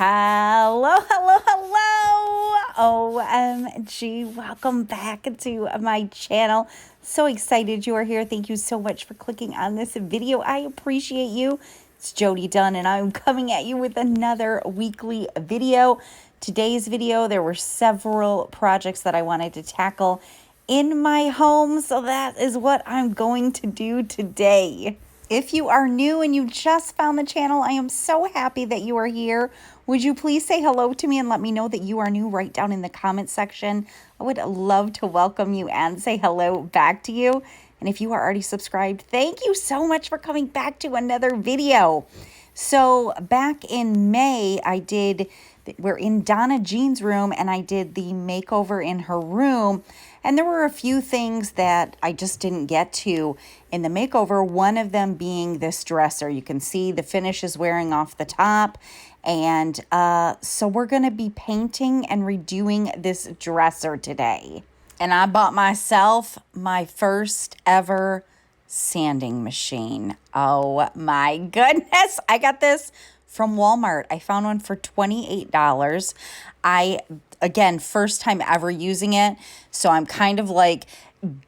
Hello, hello, hello. OMG, welcome back to my channel. So excited you are here. Thank you so much for clicking on this video. I appreciate you. It's Jodi Dunn, and I'm coming at you with another weekly video. Today's video, there were several projects that I wanted to tackle in my home, so that is what I'm going to do today. If you are new and you just found the channel, I am so happy that you are here. Would you please say hello to me and let me know that you are new right down in the comment section? I would love to welcome you and say hello back to you. And if you are already subscribed, thank you so much for coming back to another video. So back in May, we're in Donna Jean's room, and I did the makeover in her room. And there were a few things that I just didn't get to in the makeover, one of them being this dresser. You can see the finish is wearing off the top. And so we're going to be painting and redoing this dresser today. And I bought myself my first ever sanding machine. Oh my goodness. I got this from Walmart. I found one for $28. Again, first time ever using it. So I'm kind of like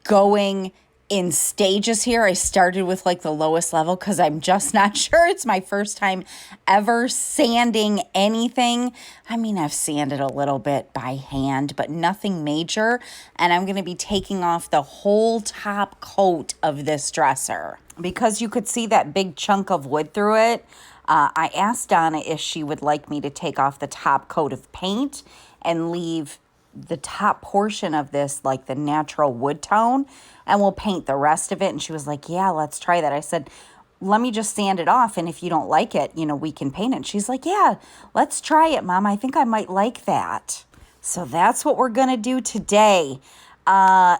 going in stages here. I started with like the lowest level because I'm just not sure. It's my first time ever sanding anything. I mean, I've sanded a little bit by hand, but nothing major. And I'm going to be taking off the whole top coat of this dresser because you could see that big chunk of wood through it. I asked Donna if she would like me to take off the top coat of paint and leave the top portion of this like the natural wood tone, and we'll paint the rest of it. And she was like, yeah, let's try that. I said, let me just sand it off, and if you don't like it, we can paint it. And she's like, yeah, let's try it, Mom. I think I might like that. So that's what we're gonna do today. I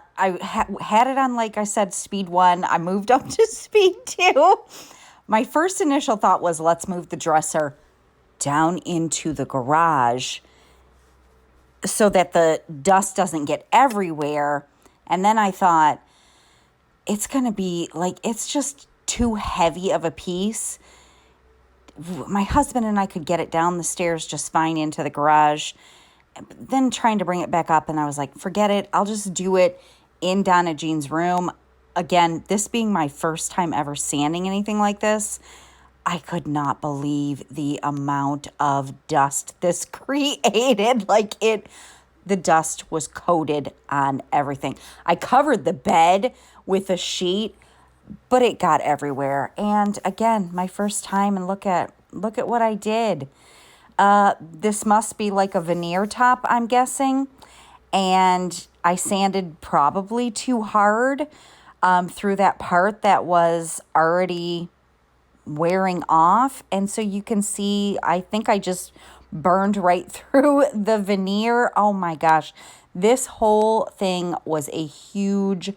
had it on, like I said, speed 1. I moved up to speed 2. My first initial thought was, let's move the dresser down into the garage so that the dust doesn't get everywhere. And then I thought, it's going to be like, it's just too heavy of a piece. My husband and I could get it down the stairs just fine into the garage. Then trying to bring it back up, and I was like, forget it. I'll just do it in Donna Jean's room. Again, this being my first time ever sanding anything like this, I could not believe the amount of dust this created. The dust was coated on everything. I covered the bed with a sheet, but it got everywhere. And again, my first time, and look at what I did. This must be like a veneer top, I'm guessing. And I sanded probably too hard through that part that was already wearing off. And so you can see, I think I just burned right through the veneer. Oh my gosh. This whole thing was a huge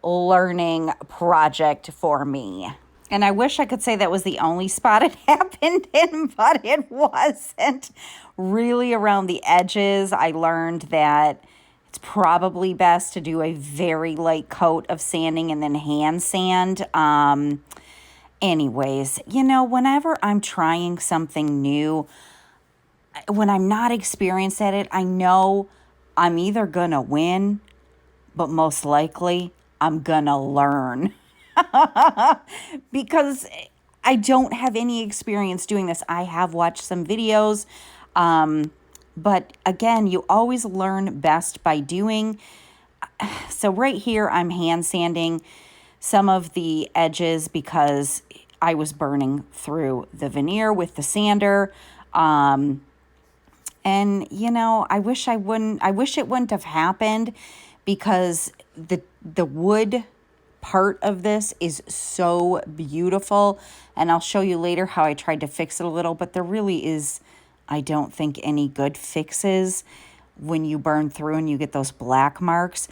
learning project for me. And I wish I could say that was the only spot it happened in, but it wasn't. Really around the edges, I learned that it's probably best to do a very light coat of sanding and then hand sand. Anyways, whenever I'm trying something new, when I'm not experienced at it, I know I'm either going to win, but most likely I'm going to learn. Because I don't have any experience doing this. I have watched some videos, but again, you always learn best by doing. So right here, I'm hand sanding some of the edges because I was burning through the veneer with the sander. And I wish it wouldn't have happened because the wood part of this is so beautiful. And I'll show you later how I tried to fix it a little, but there really is, I don't think, any good fixes when you burn through and you get those black marks.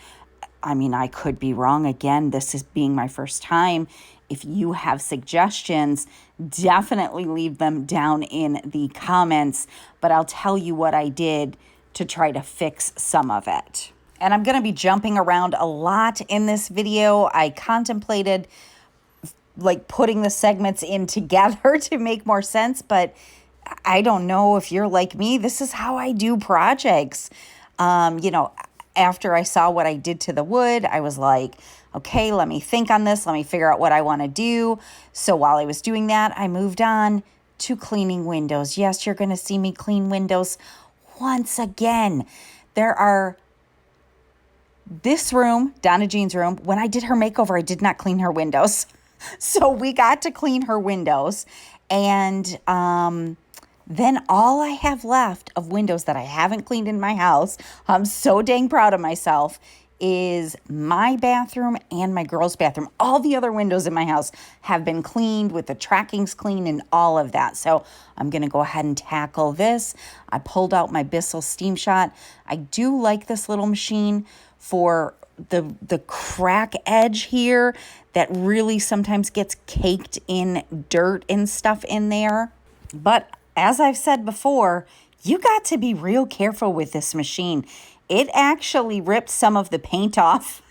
I mean, I could be wrong. Again, this is being my first time. If you have suggestions, definitely leave them down in the comments. But I'll tell you what I did to try to fix some of it. And I'm going to be jumping around a lot in this video. I contemplated like putting the segments in together to make more sense, but I don't know if you're like me. This is how I do projects. You know, after I saw what I did to the wood, I was like, okay, let me think on this. Let me figure out what I want to do. So while I was doing that, I moved on to cleaning windows. Yes, you're going to see me clean windows once again. There are this room, Donna Jean's room. When I did her makeover, I did not clean her windows. So we got to clean her windows. And then all I have left of windows that I haven't cleaned in my house, I'm so dang proud of myself, is my bathroom and my girls' bathroom. All the other windows in my house have been cleaned with the trackings clean and all of that. So I'm going to go ahead and tackle this. I pulled out my Bissell Steam Shot. I do like this little machine for the crack edge here that really sometimes gets caked in dirt and stuff in there. But as I've said before, you got to be real careful with this machine. It actually ripped some of the paint off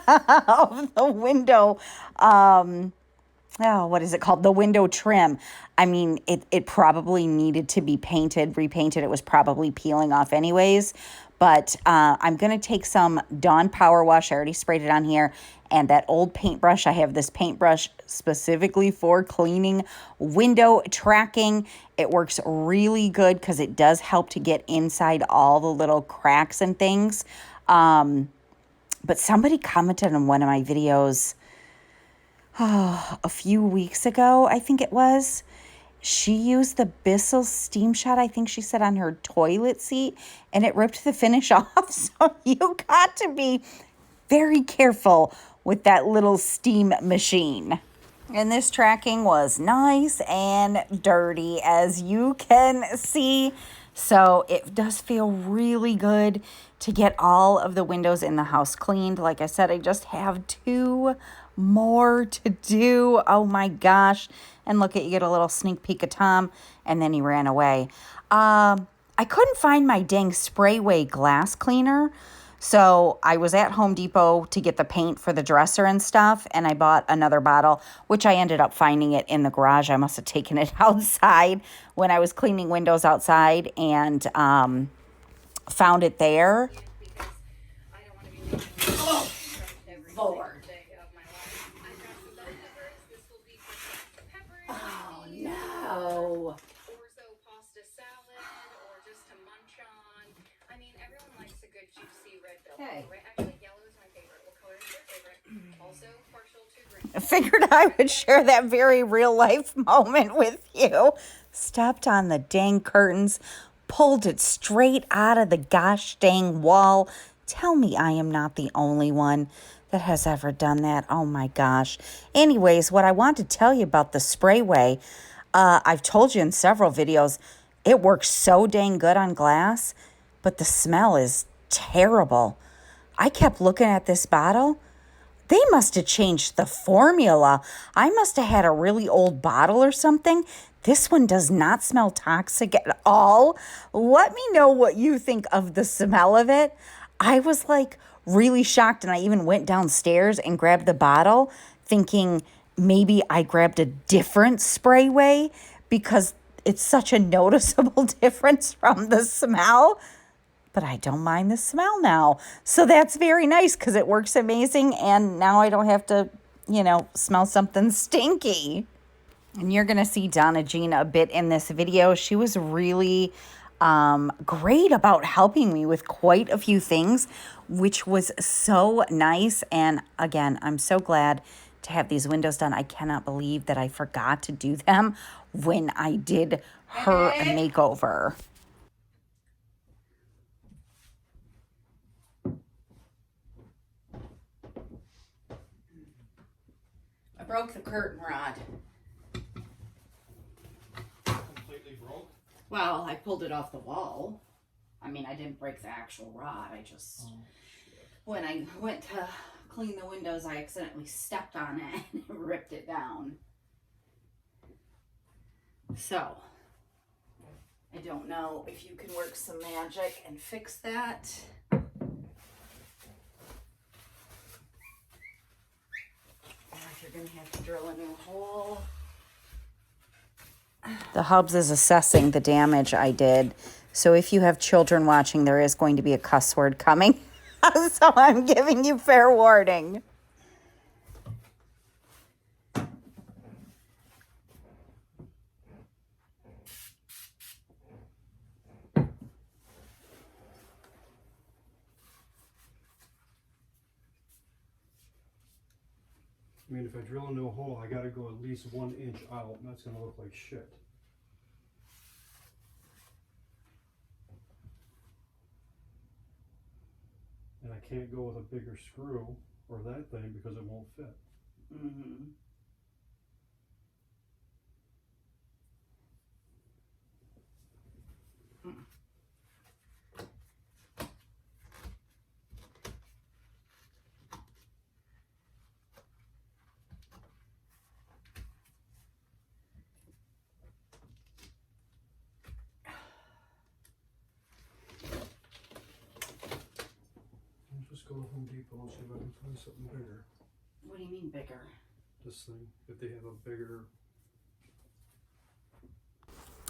of the window. What is it called? The window trim. I mean, it probably needed to be repainted. It was probably peeling off anyways. But I'm going to take some Dawn Power Wash. I already sprayed it on here. And that old paintbrush. I have this paintbrush specifically for cleaning window tracking. It works really good because it does help to get inside all the little cracks and things. But somebody commented on one of my videos a few weeks ago, I think it was. She used the Bissell Steam Shot, I think she said, on her toilet seat, and it ripped the finish off. So you got to be very careful with that little steam machine. And this tracking was nice and dirty, as you can see. So it does feel really good to get all of the windows in the house cleaned. Like I said, I just have 2 more to do. Oh my gosh. And look, you get a little sneak peek of Tom, and then he ran away. I couldn't find my dang Sprayway glass cleaner. So I was at Home Depot to get the paint for the dresser and stuff, and I bought another bottle, which I ended up finding it in the garage. I must have taken it outside when I was cleaning windows outside, and found it there. Oh, Lord. Oh, no. Okay. Actually, yellow is my favorite. What color is your favorite? Also partial to green. I figured I would share that very real life moment with you. Stepped on the dang curtains, pulled it straight out of the gosh dang wall. Tell me I am not the only one that has ever done that. Oh my gosh. Anyways, what I want to tell you about the Sprayway, I've told you in several videos, it works so dang good on glass, but the smell is terrible. I kept looking at this bottle. They must have changed the formula. I must have had a really old bottle or something. This one does not smell toxic at all. Let me know what you think of the smell of it. I was like really shocked, and I even went downstairs and grabbed the bottle thinking maybe I grabbed a different Sprayway because it's such a noticeable difference from the smell. But I don't mind the smell now. So that's very nice because it works amazing. And now I don't have to, smell something stinky. And you're going to see Donna Jean a bit in this video. She was really great about helping me with quite a few things, which was so nice. And again, I'm so glad to have these windows done. I cannot believe that I forgot to do them when I did her makeover. I broke the curtain rod. Completely broke? Well, I pulled it off the wall. I mean, I didn't break the actual rod. I just, when I went to clean the windows, I accidentally stepped on it and ripped it down. So, I don't know if you can work some magic and fix that. Or if you're going to have to drill a new hole. The Hubs is assessing the damage I did. So if you have children watching, there is going to be a cuss word coming. So I'm giving you fair warning. I mean, if I drill a new hole, I gotta go at least 1 inch out, and that's gonna look like shit. And I can't go with a bigger screw or that thing because it won't fit. Mm-hmm. I'll just go to Home Depot and see if I can find something bigger. What do you mean bigger? This thing, if they have a bigger.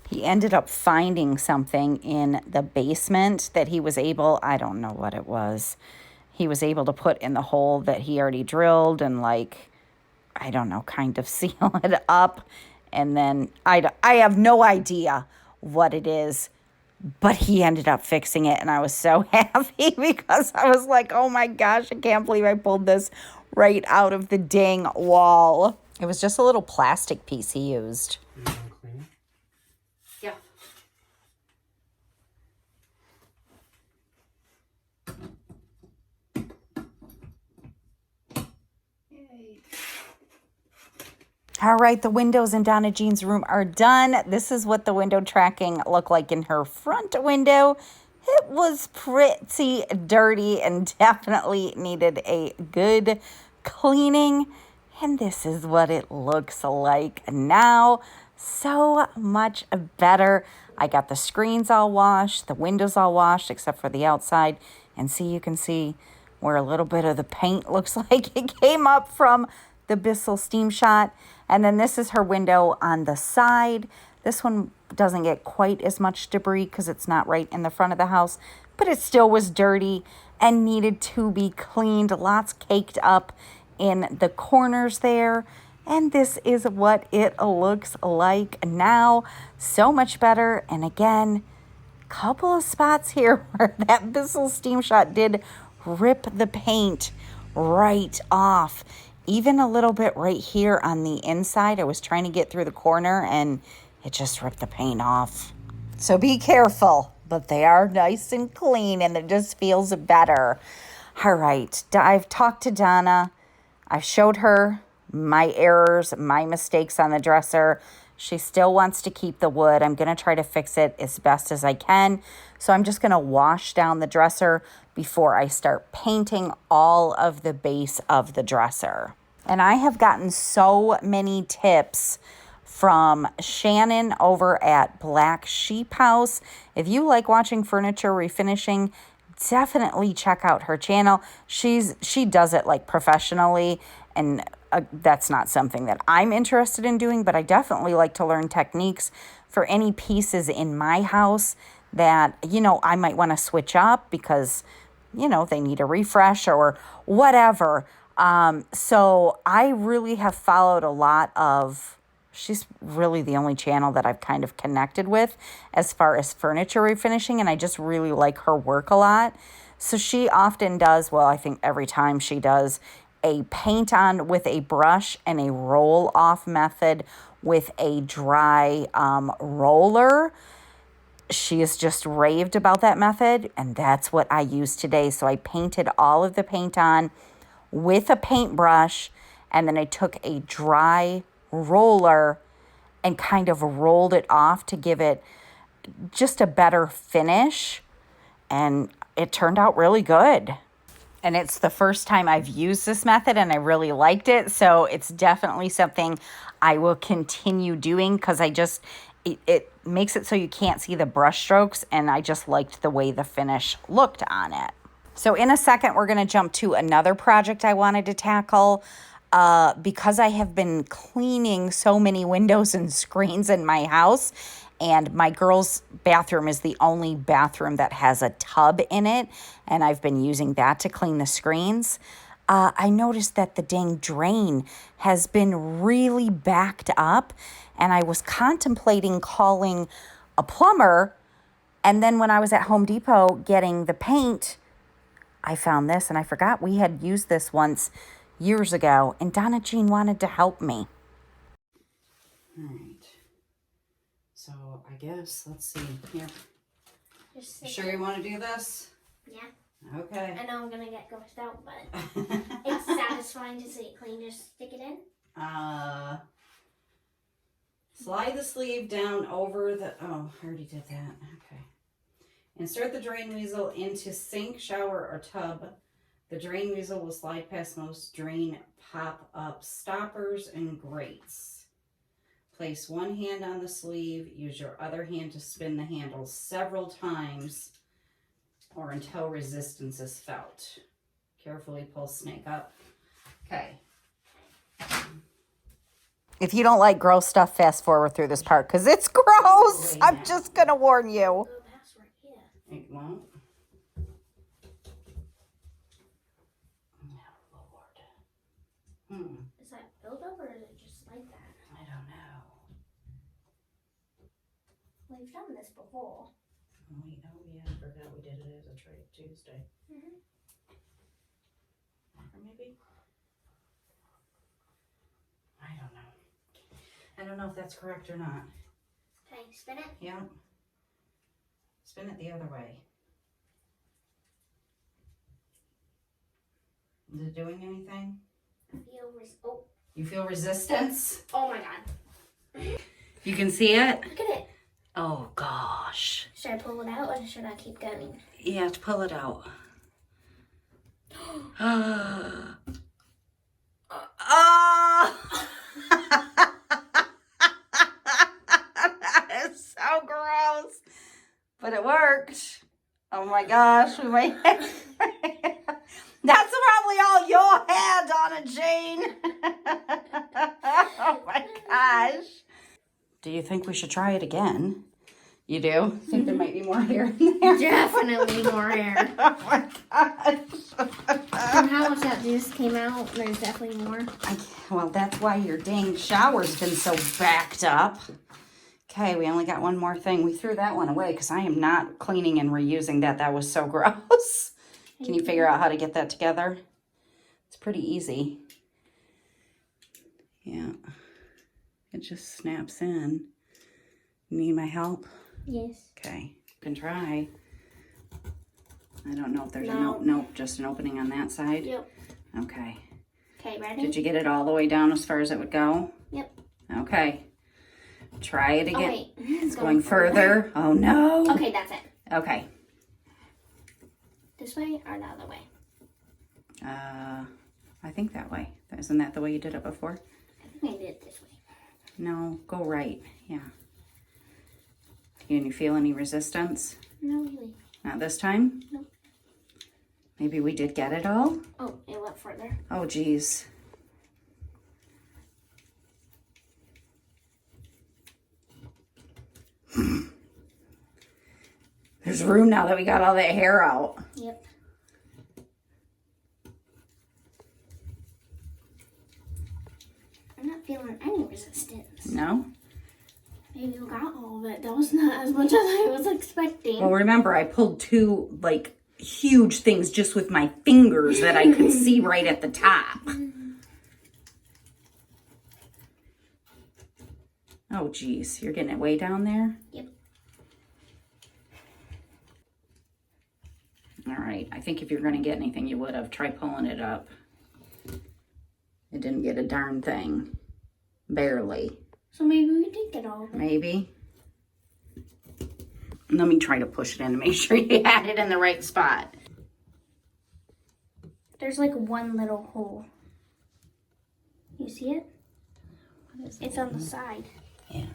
He ended up finding something in the basement that he was able, I don't know what it was, he was able to put in the hole that he already drilled and, like, I don't know, kind of seal it up. And then I have no idea what it is, but he ended up fixing it. And I was so happy because I was like, oh my gosh, I can't believe I pulled this right out of the dang wall. It was just a little plastic piece he used. You want to clean it? Yeah. All right, the windows in Donna Jean's room are done. This is what the window tracking looked like in her front window. It was pretty dirty and definitely needed a good cleaning. And this is what it looks like now. So much better. I got the screens all washed, the windows all washed, except for the outside. And see, you can see where a little bit of the paint looks like it came up from the Bissell steam shot. And then this is her window on the side. This one doesn't get quite as much debris because it's not right in the front of the house, but it still was dirty and needed to be cleaned. Lots caked up in the corners there. And this is what it looks like now. So much better. And again, couple of spots here where that Bissell steam shot did rip the paint right off. Even a little bit right here on the inside. I was trying to get through the corner and it just ripped the paint off. So be careful, but they are nice and clean and it just feels better. All right, I've talked to Donna. I showed her my errors, my mistakes on the dresser. She still wants to keep the wood. I'm going to try to fix it as best as I can. So I'm just going to wash down the dresser before I start painting all of the base of the dresser. And I have gotten so many tips from Shannon over at Black Sheep House. If you like watching furniture refinishing, definitely check out her channel. She does it like professionally, and that's not something that I'm interested in doing, but I definitely like to learn techniques for any pieces in my house that, you know, I might want to switch up because, you know, they need a refresh or whatever. So I really have followed a lot of, she's really the only channel that I've kind of connected with as far as furniture refinishing, and I just really like her work a lot. So she often does, well, I think every time she does a paint on with a brush and a roll off method with a dry roller. She has just raved about that method, and that's what I used today. So I painted all of the paint on with a paintbrush, and then I took a dry roller and kind of rolled it off to give it just a better finish, and it turned out really good. And it's the first time I've used this method, and I really liked it. So it's definitely something I will continue doing because it makes it so you can't see the brush strokes, and I just liked the way the finish looked on it. So in a second, we're going to jump to another project I wanted to tackle. because I have been cleaning so many windows and screens in my house, and my girls' bathroom is the only bathroom that has a tub in it, and I've been using that to clean the screens. I noticed that the dang drain has been really backed up, and I was contemplating calling a plumber. And then when I was at Home Depot getting the paint, I found this, and I forgot we had used this once years ago, and Donna Jean wanted to help me. All right. So I guess, let's see here. You sure you want to do this? Yeah. Okay. I know I'm gonna get grossed out, but it's satisfying to see it clean. Just stick it in. Slide the sleeve down over the, oh, I already did that. Okay. Insert the drain weasel into sink, shower, or tub. The drain weasel will slide past most drain pop-up stoppers and grates. Place one hand on the sleeve. Use your other hand to spin the handle several times or until resistance is felt. Carefully pull snake up. Okay. If you don't like gross stuff, fast forward through this part because it's gross. I'm just going to warn you. It won't. Oh, Lord. Is that buildup or is it just like that? I don't know. We've done this before. Oh, yeah, I forgot we did it as a trade Tuesday. Or maybe? I don't know. I don't know if that's correct or not. Okay, spin it. Yeah. Spin it the other way. Is it doing anything? You feel resistance? Oh my god. You can see it? Look at it. Oh gosh. Should I pull it out or should I keep going? You have to pull it out. That is so gross. But it worked. Oh my gosh, we might have... That's probably all your hair, Donna Jean. Oh my gosh. Do you think we should try it again? You do? Think there might be more hair in there? Definitely more hair. Oh my gosh. From how much that juice came out, there's definitely more. Well, that's why your dang shower's been so backed up. Okay, we only got one more thing. We threw that one away because I am not cleaning and reusing that. That was so gross. Can you figure out how to get that together? It's pretty easy. Yeah. It just snaps in. You need my help? Yes. Okay. You can try. I don't know if there's No. just an opening on that side. Yep. Okay. Okay, ready? Did you get it all the way down as far as it would go? Yep. Okay. Try it again. Oh, wait. It's going further. Oh, no. Okay, that's it. Okay. This way or the other way? I think that way. Isn't that the way you did it before? I think I did it this way. No, go right. Yeah. Can you feel any resistance? No, really. Not this time? Nope. Maybe we did get it all? Oh, it went further. Oh, geez. There's room now that we got all that hair out. Yep. I'm not feeling any resistance. No? Maybe you got all of it. That was not as much as I was expecting. Well, remember, I pulled two, like, huge things just with my fingers that I could see right at the top. Oh, geez. You're getting it way down there? Yep. All right. I think if you're going to get anything, you would have. Try pulling it up. It didn't get a darn thing. Barely. So maybe we did get all of it. Maybe. Let me try to push it in to make sure you had it in the right spot. There's like one little hole. You see it? It's on the side. Yeah.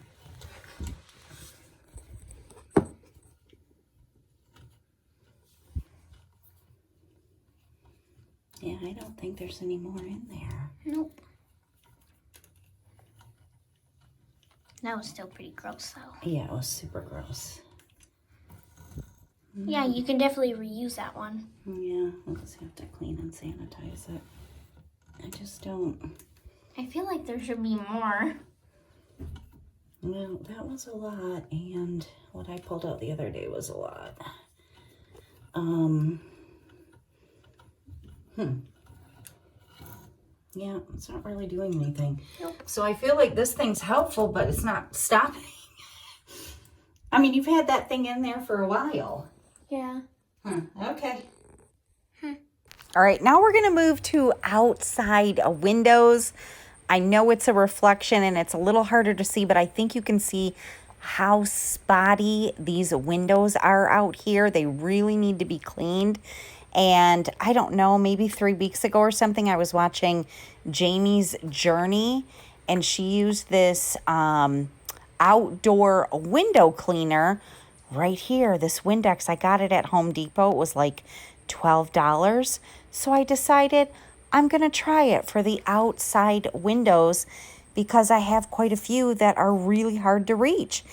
Yeah, I don't think there's any more in there. Nope. That was still pretty gross, though. Yeah, it was super gross. Yeah, you can definitely reuse that one. Yeah, we'll just have to clean and sanitize it. I just don't. I feel like there should be more. Well, that was a lot, and what I pulled out the other day was a lot. Yeah, it's not really doing anything. Nope. So I feel like this thing's helpful, but it's not stopping. I mean, you've had that thing in there for a while. Yeah. Okay. All right, now we're going to move to outside windows. I know it's a reflection and it's a little harder to see, but I think you can see how spotty these windows are out here. They really need to be cleaned. And I don't know, maybe 3 weeks ago or something, I was watching Jamie's Journey, and she used this outdoor window cleaner right here, this Windex. I got it at Home Depot. It was like $12. So I decided I'm going to try it for the outside windows because I have quite a few that are really hard to reach.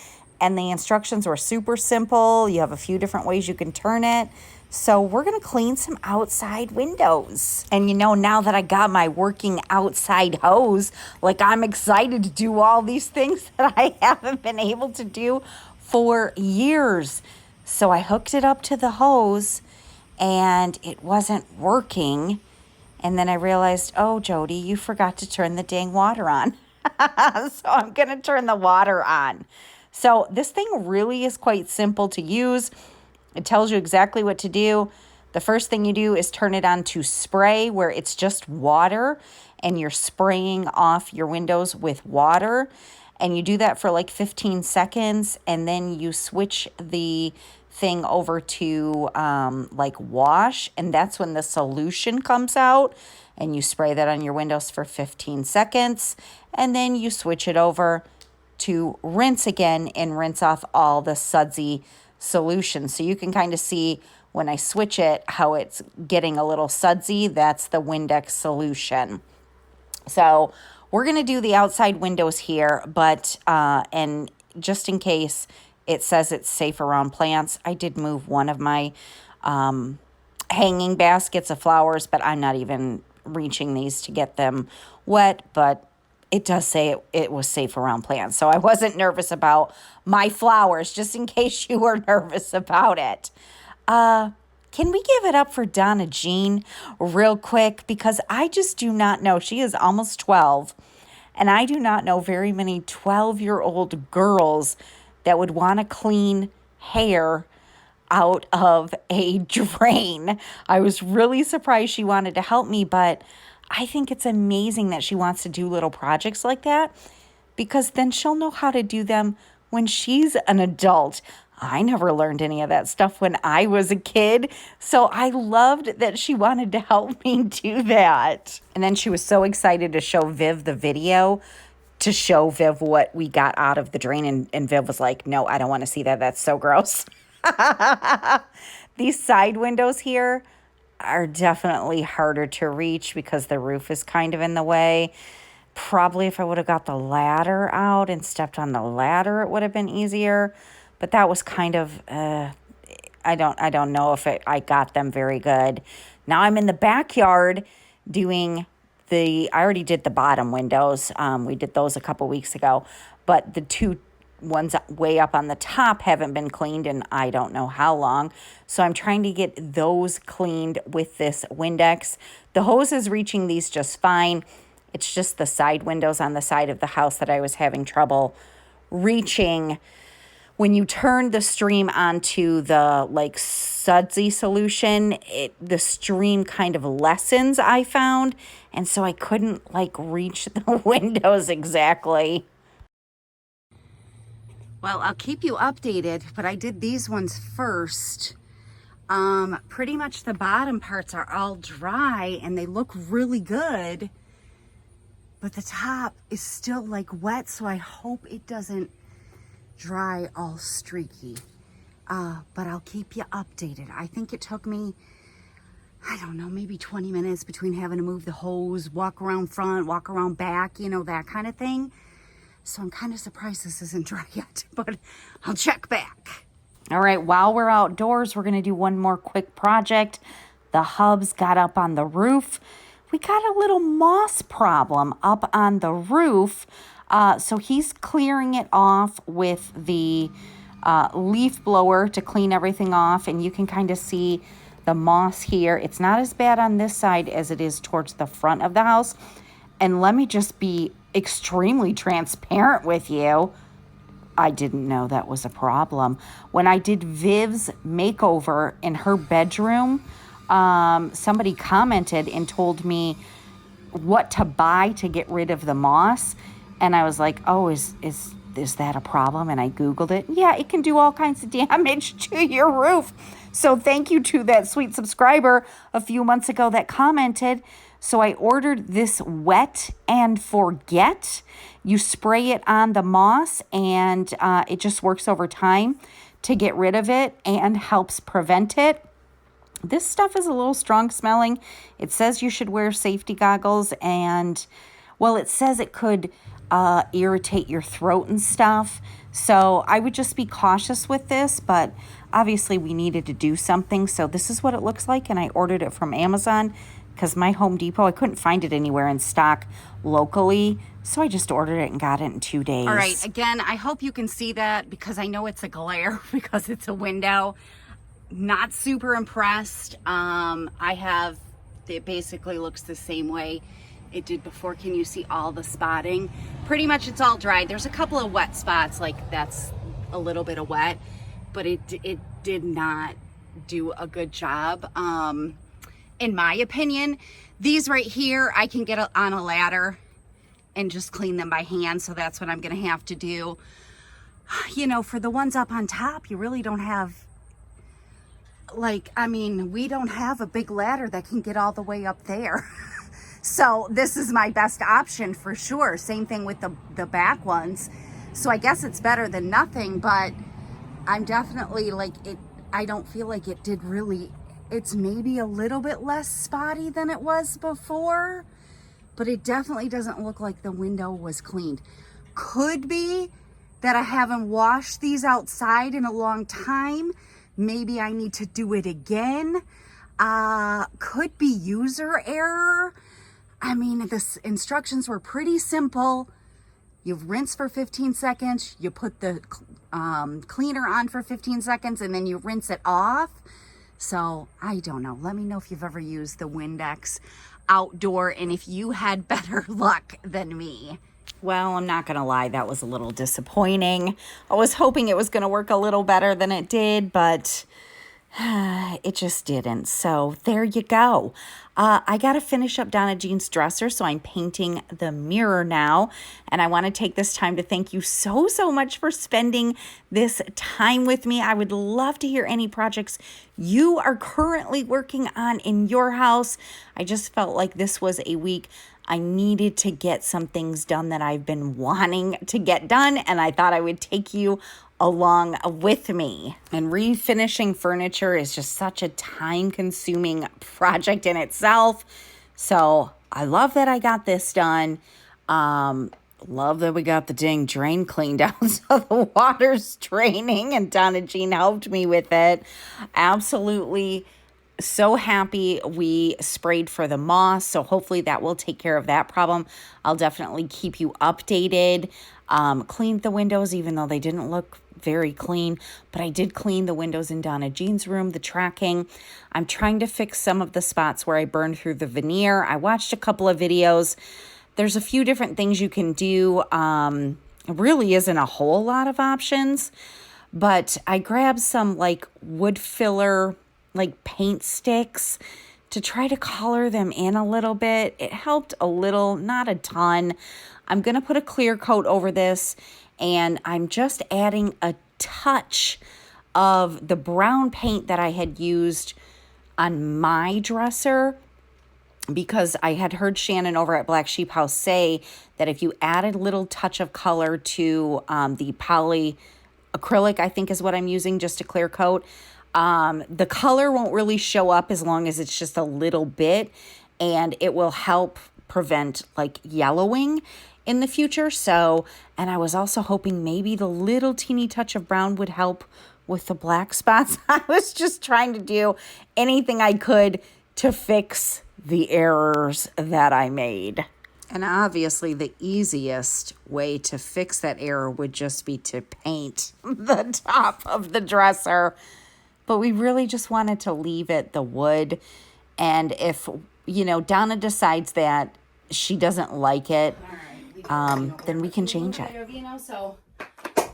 And the instructions were super simple. You have a few different ways you can turn it. So we're going to clean some outside windows. And you know, now that I got my working outside hose, like I'm excited to do all these things that I haven't been able to do for years. So I hooked it up to the hose and it wasn't working. And then I realized, oh, Jodi, you forgot to turn the dang water on. So I'm going to turn the water on. So this thing really is quite simple to use. It tells you exactly what to do. The first thing you do is turn it on to spray, where it's just water and you're spraying off your windows with water. And you do that for like 15 seconds and then you switch the thing over to like wash, and that's when the solution comes out, and you spray that on your windows for 15 seconds and then you switch it over to rinse again and rinse off all the sudsy solution. So you can kind of see when I switch it how it's getting a little sudsy. That's the Windex solution. So we're going to do the outside windows here, but and just in case it says it's safe around plants, I did move one of my hanging baskets of flowers, but I'm not even reaching these to get them wet, but it does say it was safe around plants. So I wasn't nervous about my flowers, just in case you were nervous about it. Can we give it up for Donna Jean real quick? Because I just do not know. She is almost 12, and I do not know very many 12-year-old girls that would want to clean hair out of a drain. I was really surprised she wanted to help me, but I think it's amazing that she wants to do little projects like that, because then she'll know how to do them when she's an adult. I never learned any of that stuff when I was a kid, so I loved that she wanted to help me do that. And then she was so excited to show Viv the video, to show Viv what we got out of the drain, and Viv was like, no, I don't want to see that. That's so gross. These side windows here are definitely harder to reach because the roof is kind of in the way. Probably if I would have got the ladder out and stepped on the ladder, it would have been easier. But that was kind of, I don't know if I got them very good. Now I'm in the backyard doing I already did the bottom windows. We did those a couple weeks ago, but the two ones way up on the top haven't been cleaned in I don't know how long. So I'm trying to get those cleaned with this Windex. The hose is reaching these just fine. It's just the side windows on the side of the house that I was having trouble reaching. When you turn the stream onto the like sudsy solution, the stream kind of lessens, I found. And so I couldn't like reach the windows exactly. Well, I'll keep you updated, but I did these ones first. Pretty much the bottom parts are all dry and they look really good, but the top is still like wet, so I hope it doesn't dry all streaky. But I'll keep you updated. I think it took me, I don't know, maybe 20 minutes between having to move the hose, walk around front, walk around back, you know, that kind of thing. So I'm kind of surprised this isn't dry yet, but I'll check back. All right, while we're outdoors, we're gonna do one more quick project. The hubs got up on the roof. We got a little moss problem up on the roof. So he's clearing it off with the leaf blower to clean everything off. And you can kind of see the moss here. It's not as bad on this side as it is towards the front of the house. And let me just be extremely transparent with you. I didn't know that was a problem. When I did Viv's makeover in her bedroom, somebody commented and told me what to buy to get rid of the moss. And I was like, oh, is that a problem? And I Googled it. Yeah, it can do all kinds of damage to your roof. So thank you to that sweet subscriber a few months ago that commented. So I ordered this Wet and Forget. You spray it on the moss and it just works over time to get rid of it and helps prevent it. This stuff is a little strong smelling. It says you should wear safety goggles and, well, it says it could irritate your throat and stuff. So I would just be cautious with this, but obviously we needed to do something. So this is what it looks like, and I ordered it from Amazon because my Home Depot, I couldn't find it anywhere in stock locally. So I just ordered it and got it in 2 days. All right, again, I hope you can see that because I know it's a glare because it's a window. Not super impressed. It basically looks the same way it did before. Can you see all the spotting? Pretty much it's all dry. There's a couple of wet spots, like that's a little bit of wet, but it did not do a good job. In my opinion, these right here, I can get on a ladder and just clean them by hand. So that's what I'm gonna have to do. You know, for the ones up on top, you really don't have, we don't have a big ladder that can get all the way up there. So this is my best option for sure. Same thing with the back ones. So I guess it's better than nothing, but I'm definitely I don't feel like it did really, it's maybe a little bit less spotty than it was before, but it definitely doesn't look like the window was cleaned. Could be that I haven't washed these outside in a long time. Maybe I need to do it again. Could be user error. I mean, the instructions were pretty simple. You rinse for 15 seconds, you put the cleaner on for 15 seconds, and then you rinse it off. So I don't know. Let me know if you've ever used the Windex outdoor and if you had better luck than me. Well, I'm not going to lie. That was a little disappointing. I was hoping it was going to work a little better than it did, but it just didn't. So there you go. I got to finish up Donna Jean's dresser, so I'm painting the mirror now. And I want to take this time to thank you so much for spending this time with me. I would love to hear any projects you are currently working on in your house. I just felt like this was a week I needed to get some things done that I've been wanting to get done, and I thought I would take you along with me. And refinishing furniture is just such a time-consuming project in itself. So I love that I got this done. Love that we got the dang drain cleaned out so the water's draining, and Donna Jean helped me with it. Absolutely so happy we sprayed for the moss, so hopefully that will take care of that problem. I'll definitely keep you updated. Cleaned the windows, even though they didn't look very clean, but I did clean the windows in Donna Jean's room, the tracking. I'm trying to fix some of the spots where I burned through the veneer. I watched a couple of videos. There's a few different things you can do. It really isn't a whole lot of options, but I grabbed some wood filler, paint sticks to try to color them in a little bit. It helped a little, not a ton. I'm going to put a clear coat over this, and I'm just adding a touch of the brown paint that I had used on my dresser, because I had heard Shannon over at Black Sheep House say that if you add a little touch of color to the poly acrylic, I think is what I'm using, just to clear coat, the color won't really show up as long as it's just a little bit, and it will help prevent yellowing. in the future. So, and I was also hoping maybe the little teeny touch of brown would help with the black spots. I was just trying to do anything I could to fix the errors that I made. And obviously the easiest way to fix that error would just be to paint the top of the dresser. But we really just wanted to leave it the wood. And if, you know, Donna decides that she doesn't like it, then we can change it. So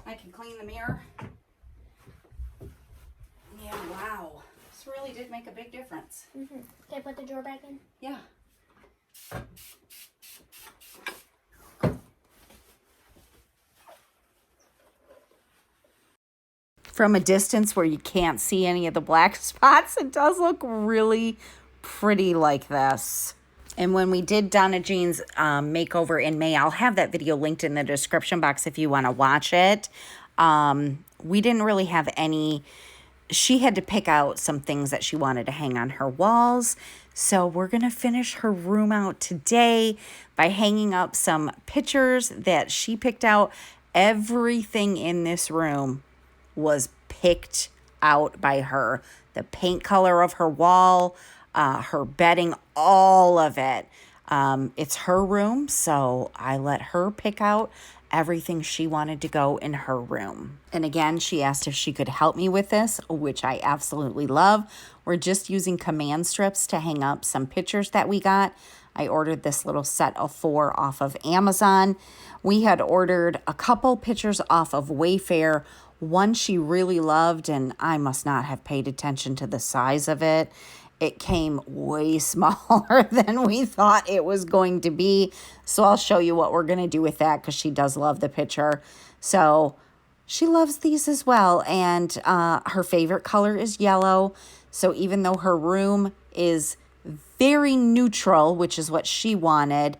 I can clean the mirror. Yeah, wow. This really did make a big difference. Can I put the drawer back in? Yeah. From a distance where you can't see any of the black spots, it does look really pretty like this. And when we did Donna Jean's makeover in May, I'll have that video linked in the description box if you want to watch it. We didn't really have any. She had to pick out some things that she wanted to hang on her walls. So we're going to finish her room out today by hanging up some pictures that she picked out. Everything in this room was picked out by her. The paint color of her wall, her bedding, all of it. It's her room, so I let her pick out everything she wanted to go in her room. And again, she asked if she could help me with this, which I absolutely love. We're just using command strips to hang up some pictures that we got. I ordered this little set of 4 off of Amazon. We had ordered a couple pictures off of Wayfair. One she really loved, and I must not have paid attention to the size of it. It came way smaller than we thought it was going to be. So I'll show you what we're going to do with that because she does love the picture. So she loves these as well. And her favorite color is yellow. So even though her room is very neutral, which is what she wanted,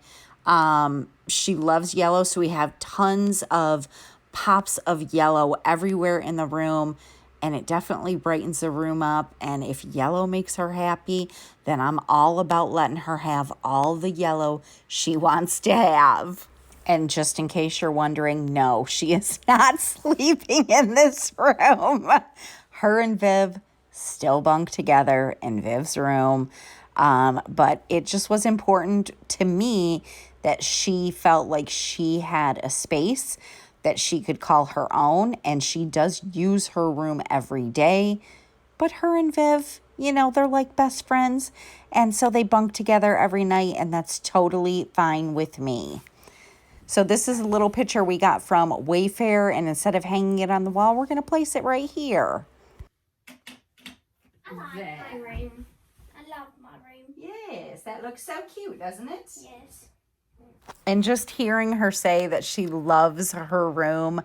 she loves yellow. So we have tons of pops of yellow everywhere in the room. And it definitely brightens the room up. And if yellow makes her happy, then I'm all about letting her have all the yellow she wants to have. And just in case you're wondering, no, she is not sleeping in this room. Her and Viv still bunk together in Viv's room. But it just was important to me that she felt like she had a space that she could call her own, and she does use her room every day. But her and Viv, you know, they're like best friends, and so they bunk together every night, and that's totally fine with me. So this is a little picture we got from Wayfair, and instead of hanging it on the wall, we're going to place it right here. I like my room. I love my room. Yes, that looks so cute, doesn't it? Yes. And just hearing her say that she loves her room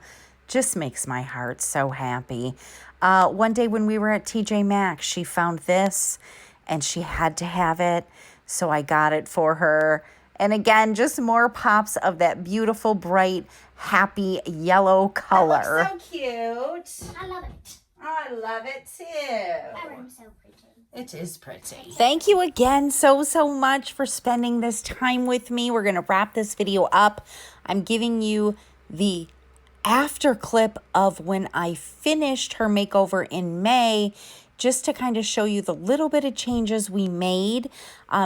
just makes my heart so happy. One day when we were at TJ Maxx, she found this and she had to have it. So I got it for her. And again, just more pops of that beautiful, bright, happy yellow color. That looks so cute. I love it. I love it too. My room's so pretty. It is pretty. Thank you again so much for spending this time with me. We're going to wrap this video up. I'm giving you the after clip of when I finished her makeover in May, just to kind of show you the little bit of changes we made.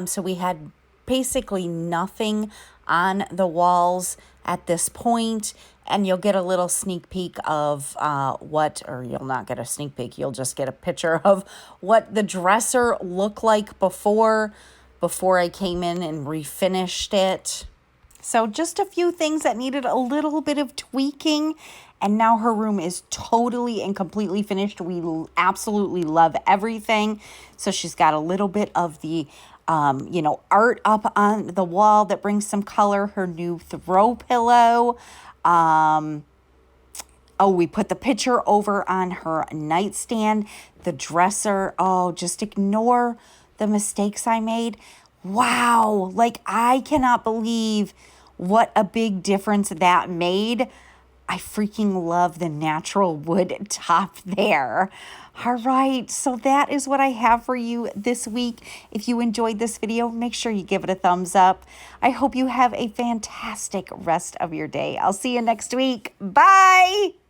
So we had basically nothing on the walls at this point, and you'll get a little sneak peek of or you'll not get a sneak peek, you'll just get a picture of what the dresser looked like before I came in and refinished it. So just a few things that needed a little bit of tweaking, and now her room is totally and completely finished. We absolutely love everything. So she's got a little bit of the art up on the wall that brings some color. Her new throw pillow. We put the picture over on her nightstand. The dresser. Oh, just ignore the mistakes I made. Wow. Like, I cannot believe what a big difference that made. I freaking love the natural wood top there. All right, so that is what I have for you this week. If you enjoyed this video, make sure you give it a thumbs up. I hope you have a fantastic rest of your day. I'll see you next week. Bye.